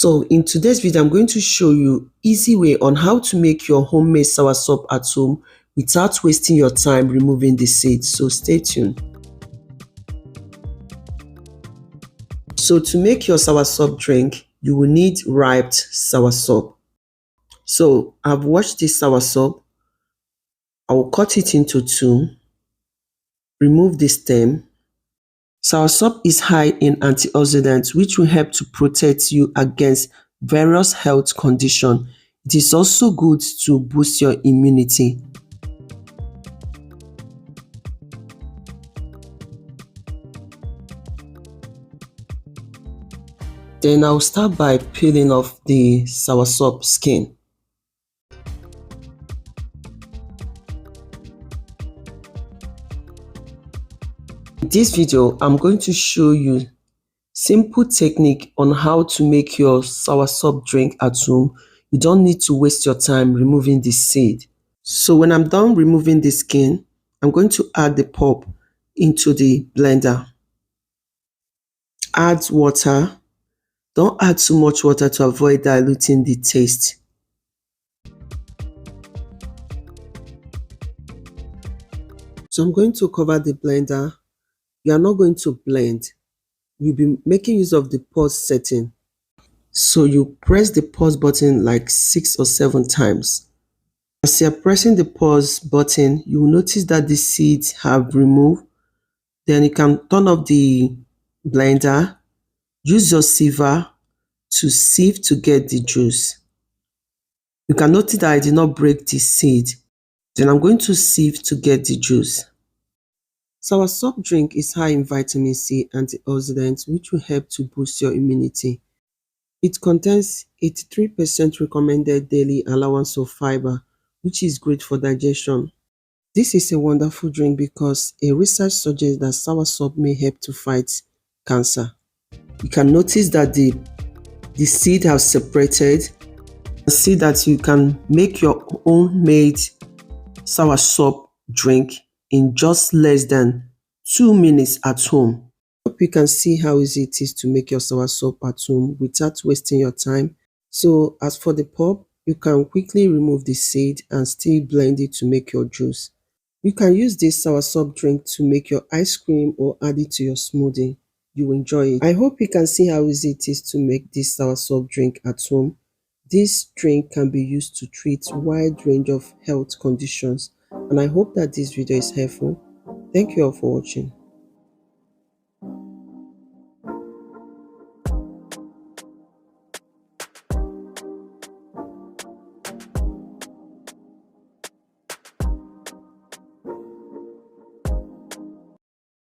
So in today's video, I'm going to show you easy way on how to make your homemade soursop at home without wasting your time removing the seeds. So stay tuned. So to make your soursop drink, you will need ripe soursop. So I've washed this soursop. I will cut it into two. Remove the stem. Soursop is high in antioxidants which will help to protect you against various health conditions. It is also good to boost your immunity. Then I'll start by peeling off the soursop skin. In this video, I'm going to show you simple technique on how to make your soursop drink at home. You don't need to waste your time removing the seed. So when I'm done removing the skin, I'm going to add the pulp into the blender. Add water. Don't add too much water to avoid diluting the taste. So I'm going to cover the blender. You are not going to blend. You'll be making use of the pause setting. So you press the pause button like 6 or 7 times. As you're pressing the pause button, you will notice that the seeds have removed. Then you can turn off the blender. Use your sieve to sieve to get the juice. You can notice that I did not break the seed. Then I'm going to sieve to get the juice. Soursop drink is high in vitamin C antioxidants which will help to boost your immunity. It contains 83% recommended daily allowance of fiber, which is great for digestion. This is a wonderful drink because a research suggests that soursop may help to fight cancer. You can notice that the seed have separated. See that you can make your own made soursop drink in just less than 2 minutes at home. Hope you can see how easy it is to make your soursop at home without wasting your time. So as for the pulp, you can quickly remove the seed and still blend it to make your juice. You can use this soursop drink to make your ice cream or add it to your smoothie. You will enjoy it. I hope you can see how easy it is to make this soursop drink at home. This drink can be used to treat a wide range of health conditions, and I hope that this video is helpful. Thank you all for watching.